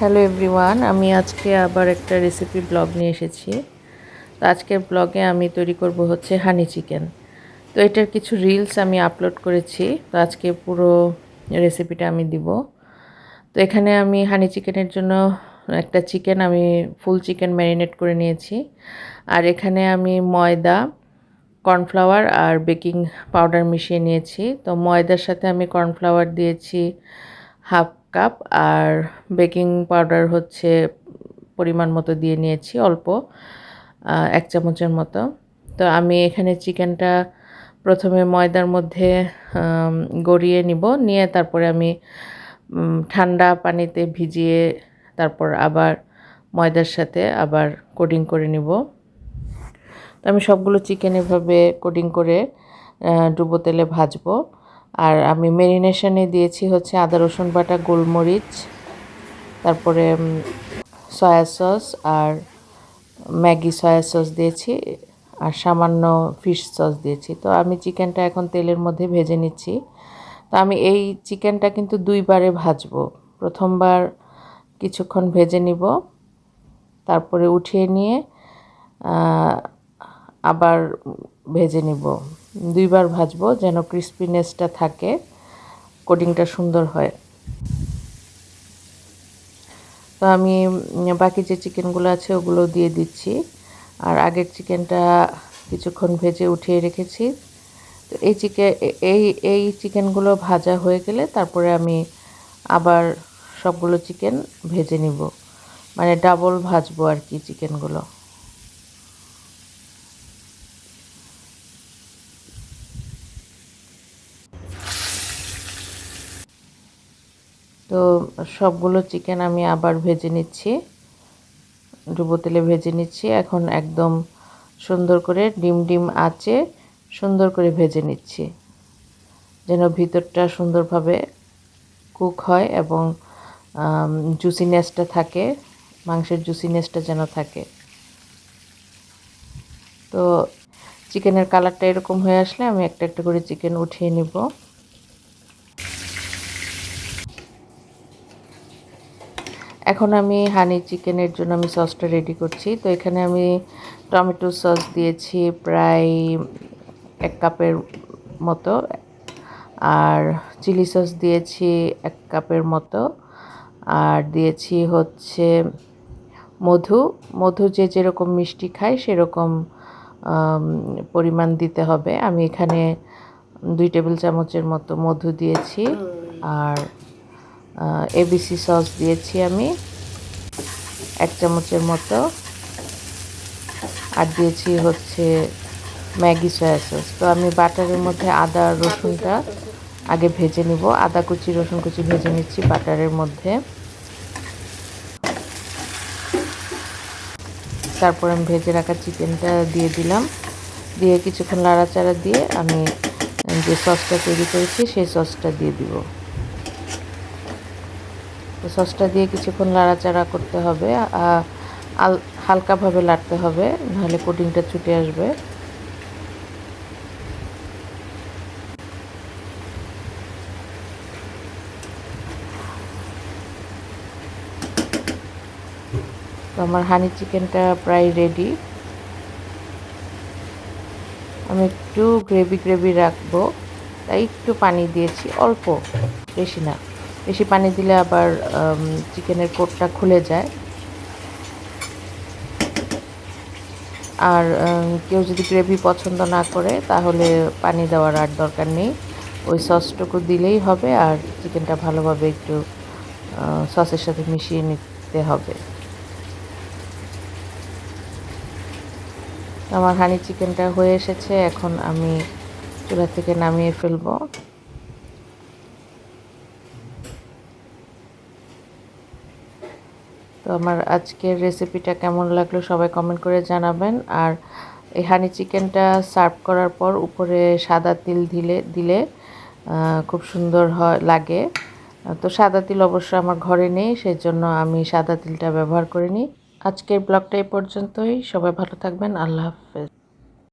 Hello everyone, আমি আজকে আবার একটা রেসিপি ব্লগ নিয়ে এসেছি। তো আজকের ব্লগে আমি তৈরি করব হচ্ছে হানি চিকেন। তো এটার কিছু রিলস আমি আপলোড করেছি, তো আজকে পুরো রেসিপিটা আমি দিব। তো এখানে আমি হানি চিকেনের জন্য একটা চিকেন আমি ফুল চিকেন ম্যারিনেট করে নিয়েছি। আর এখানে আমি ময়দা, কর্নফ্লাওয়ার আর বেকিং পাউডার মিশিয়ে নিয়েছি। তো ময়দার সাথে আমি কর্নফ্লাওয়ার দিয়েছি হাফ কাপ, আর বেকিং পাউডার হচ্ছে পরিমাণ মতো দিয়ে নিয়েছি, অল্প 1 চামচের মতো। তো আমি এখানে চিকেনটা প্রথমে ময়দার মধ্যে গড়িয়ে নিয়ে তারপরে আমি ঠান্ডা পানিতে ভিজিয়ে তারপর আবার ময়দার সাথে আবার কোটিং করে নিব। তো আমি সবগুলো চিকেন এভাবে কোটিং করে ডুবো তেলে ভাজবো। আর আমি ম্যারিনেশনে দিয়েছি হচ্ছে আদা রসুন বাটা, গোলমরিচ, তারপরে সয়া সস আর ম্যাগি সয়া সস দিয়েছি, আর সামান্য ফিশ সস দিয়েছি। তো আমি চিকেনটা এখন তেলের মধ্যে ভেজে নিচ্ছি। তো আমি এই চিকেনটা কিন্তু দুইবারে ভাজবো। প্রথমবার কিছুক্ষণ ভেজে নিব, তারপরে উঠিয়ে নিয়ে আবার ভেজে নিব। দুইবার ভাজবো যেন ক্রিস্পিনেসটা থাকে, কোটিংটা সুন্দর হয়। তো আমি বাকি যে চিকেনগুলো আছে ওগুলো দিয়ে দিচ্ছি। আর আগের চিকেনটা কিছুক্ষণ ভেজে উঠিয়ে রেখেছি। তো এই চিকেনগুলো ভাজা হয়ে গেলে তারপরে আমি আবার সবগুলো চিকেন ভেজে নিব, মানে ডাবল ভাজবো আর কি চিকেনগুলো। তো সবগুলো চিকেন আমি আবার ভেজে নিচ্ছি, ডুবো তেলে ভেজে নিচ্ছি। এখন একদম সুন্দর করে ডিম আঁচে সুন্দর করে ভেজে নিচ্ছি, যেন ভিতরটা সুন্দরভাবে কুক হয় এবং জুসিনেসটা থাকে, মাংসের জুসিনেসটা যেন থাকে। তো চিকেনের কালারটা এরকম হয়ে আসলে আমি একটা একটা করে চিকেন উঠিয়ে নিব। এখন আমি হানি চিকেনের জন্য আমি সসটা রেডি করছি। তো এখানে আমি টমেটো সস দিয়েছি প্রায় 1 কাপের মতো, আর চিলি সস দিয়েছি 1 কাপের মতো, আর দিয়েছি হচ্ছে মধু যে যেরকম মিষ্টি খায় সেরকম পরিমাণ দিতে হবে। আমি এখানে 2 টেবিল চামচের মতো মধু দিয়েছি। আর এবিসি সস দিয়েছি আমি 1 চামচের মতো, আর দিয়েছি হচ্ছে ম্যাগি সয়া সস। তো আমি বাটারের মধ্যে আদা রসুনটা আগে ভেজে নিব, আদা কুচি রসুন কুচি ভেজে নিচ্ছি বাটারের মধ্যে। তারপর আমি ভেজে রাখা চিকেনটা দিয়ে দিলাম, দিয়ে কিছুক্ষণ নাড়াচাড়া দিয়ে আমি যে সসটা তৈরি করেছি সেই সসটা দিয়ে দিব। তো সসটা দিয়ে কিছুক্ষণ নাড়াচাড়া করতে হবে, হালকাভাবে নাড়তে হবে, নাহলে কোটিংটা ছুটে আসবে। তো আমার হানি চিকেনটা প্রায় রেডি। আমি একটু গ্রেভি রাখবো, তাই একটু পানি দিয়েছি, অল্প, বেশি না। বেশি পানি দিলে আবার চিকেনের কোটটা খুলে যায়। আর কেউ যদি গ্রেভি পছন্দ না করে তাহলে পানি দেওয়ার আর দরকার নেই, ওই সসটুকু দিলেই হবে। আর চিকেনটা ভালোভাবে একটু সসের সাথে মিশিয়ে নিতে হবে। আমার হানি চিকেনটা হয়ে এসেছে, এখন আমি চুলা থেকে নামিয়ে ফেলবো। তো আমার আজকের রেসিপিটা কেমন লাগলো সবাই কমেন্ট করে জানাবেন। আর এই হানি চিকেনটা সার্ভ করার পর উপরে সাদা তিল দিলে খুব সুন্দর লাগে। তো সাদা তিল অবশ্য আমার ঘরে নেই, সেজন্য আমি সাদা তিলটা ব্যবহার করিনি। আজকের ব্লগটা এই পর্যন্তই। সবাই ভালো থাকবেন। আল্লাহ হাফেজ।